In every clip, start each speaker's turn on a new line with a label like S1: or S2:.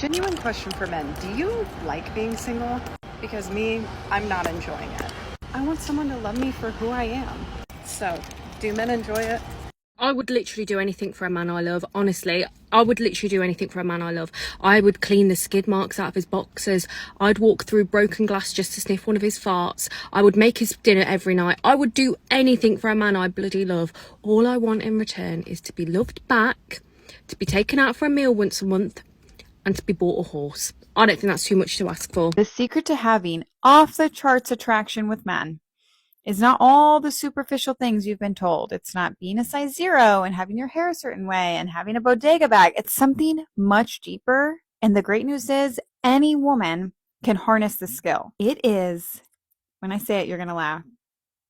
S1: Genuine question for men. Do you like being single? Because me, I'm not enjoying it. I want someone to love me for who I am. So, do men enjoy it?
S2: I would literally do anything for a man I love. Honestly, I would literally do anything for a man I love. I would clean the skid marks out of his boxers. I'd walk through broken glass just to sniff one of his farts. I would make his dinner every night. I would do anything for a man I bloody love. All I want in return is to be loved back, to be taken out for a meal once a month, and to be bought a horse. I don't think that's too much to ask for.
S3: The secret to having off-the-charts attraction with men is not all the superficial things you've been told. It's not being a size 0 and having your hair a certain way and having a bodega bag. It's something much deeper. And the great news is any woman can harness the skill. It is, when I say it, you're going to laugh.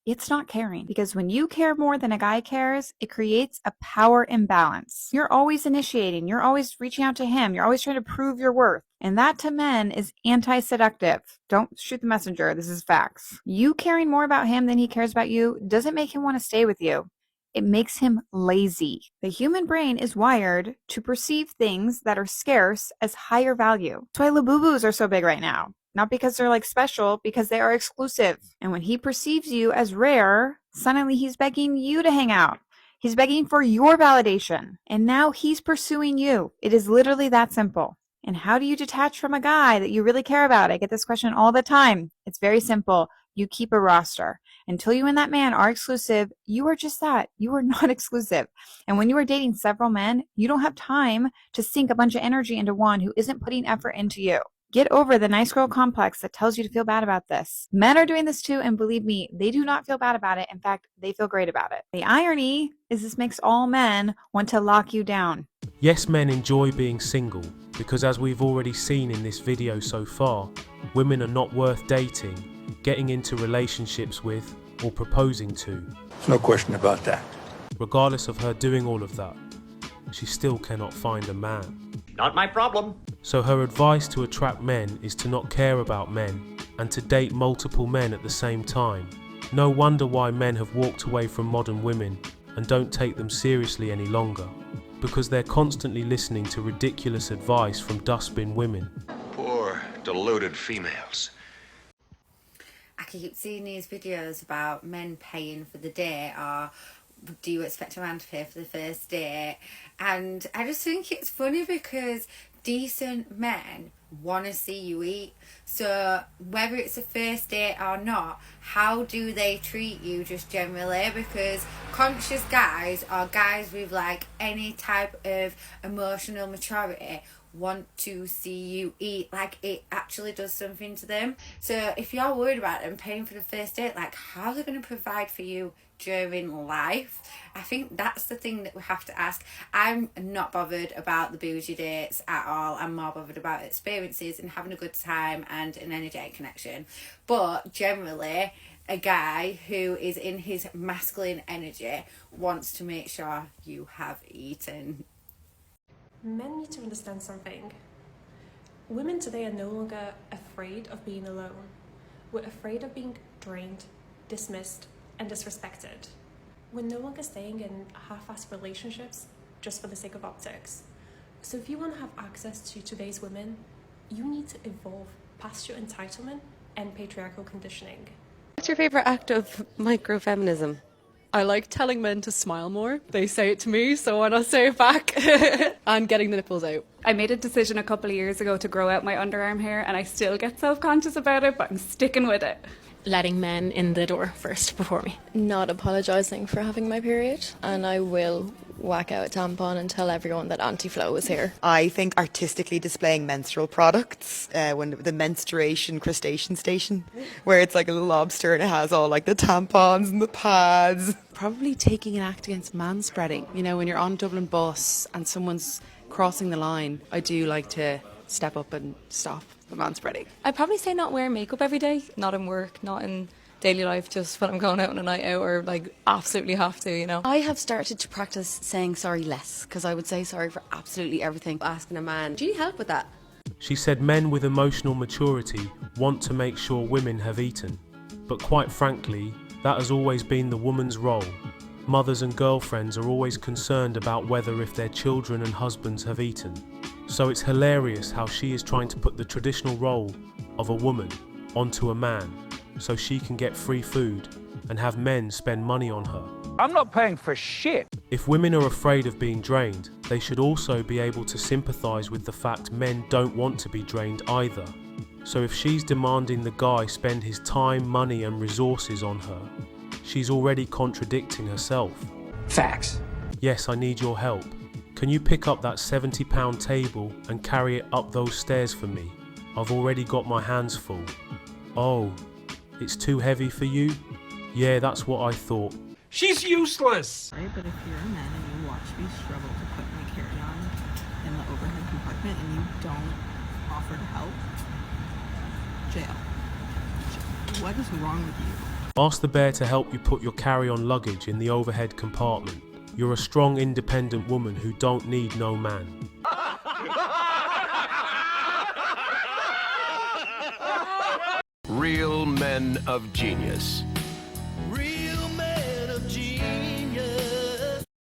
S3: It's not caring, because when you care more than a guy cares, it creates a power imbalance. You're always initiating. You're always reaching out to him. You're always trying to prove your worth. And that to men is anti-seductive. Don't shoot the messenger. This is facts. You caring more about him than he cares about you doesn't make him want to stay with you. It makes him lazy. The human brain is wired to perceive things that are scarce as higher value. That's why Labubus are so big right now. Not because they're like special, because they are exclusive. And when he perceives you as rare, suddenly he's begging you to hang out. He's begging for your validation. And now he's pursuing you. It is literally that simple. And how do you detach from a guy that you really care about? I get this question all the time. It's very simple. You keep a roster. Until you and that man are exclusive, you are just that. You are not exclusive. And when you are dating several men, you don't have time to sink a bunch of energy into one who isn't putting effort into you. Get over the nice girl complex that tells you to feel bad about this. Men are doing this too, and believe me, they do not feel bad about it. In fact, they feel great about it. The irony is this makes all men want to lock you down.
S4: Yes, men enjoy being single, because as we've already seen in this video so far, women are not worth dating, getting into relationships with, or proposing to.
S5: There's no question about that.
S4: Regardless of her doing all of that, she still cannot find a man.
S6: Not my problem.
S4: So her advice to attract men is to not care about men and to date multiple men at the same time. No wonder why men have walked away from modern women and don't take them seriously any longer, because they're constantly listening to ridiculous advice from dustbin women.
S7: Poor, deluded females.
S8: I keep seeing these videos about men paying for the date, or do you expect a man to pay for the first date? And I just think it's funny because decent men want to see you eat. So whether it's a first date or not, how do they treat you just generally? Because conscious guys, or guys with like any type of emotional maturity, want to see you eat. Like, it actually does something to them. So if you're worried about them paying for the first date, like, how are they going to provide for you during life? I think that's the thing that we have to ask. I'm not bothered about the bougie dates at all. I'm more bothered about experiences and having a good time and an energetic connection. But generally, a guy who is in his masculine energy wants to make sure you have eaten.
S9: Men need to understand something. Women today are no longer afraid of being alone. We're afraid of being drained, dismissed, and disrespected. We're no longer staying in half-assed relationships just for the sake of optics. So if you want to have access to today's women, you need to evolve past your entitlement and patriarchal conditioning.
S10: What's your favorite act of microfeminism?
S11: I like telling men to smile more. They say it to me, so why not say it back? And getting the nipples out.
S12: I made a decision a couple of years ago to grow out my underarm hair, and I still get self-conscious about it, but I'm sticking with it.
S13: Letting men in the door first before me.
S14: Not apologising for having my period, and I will whack out a tampon and tell everyone that Anti-Flow is here.
S15: I think artistically displaying menstrual products, when the menstruation crustacean station, where it's like a lobster and it has all like the tampons and the pads.
S16: Probably taking an act against manspreading. You know, when you're on a Dublin bus and someone's crossing the line, I do like to step up and stop the manspreading.
S17: I'd probably say not wear makeup every day, not in work, not in daily life, just when I'm going out on a night out or like absolutely have to, you know.
S18: I have started to practice saying sorry less, because I would say sorry for absolutely everything.
S10: Asking a man, do you need help with that?
S4: She said men with emotional maturity want to make sure women have eaten. But quite frankly, that has always been the woman's role. Mothers and girlfriends are always concerned about whether if their children and husbands have eaten. So it's hilarious how she is trying to put the traditional role of a woman onto a man so she can get free food and have men spend money on her.
S5: I'm not paying for shit.
S4: If women are afraid of being drained, they should also be able to sympathise with the fact men don't want to be drained either. So if she's demanding the guy spend his time, money and resources on her, she's already contradicting herself.
S5: Facts.
S4: Yes, I need your help. Can you pick up that £70 table and carry it up those stairs for me? I've already got my hands full. Oh, it's too heavy for you? Yeah, that's what I thought.
S5: She's useless!
S6: Right, but if you're a man and you watch me struggle to put my carry-on in the overhead compartment and you don't offer to help, jail. What is wrong with you?
S4: Ask the bear to help you put your carry-on luggage in the overhead compartment. You're a strong, independent woman who don't need no man.
S19: Real men of genius.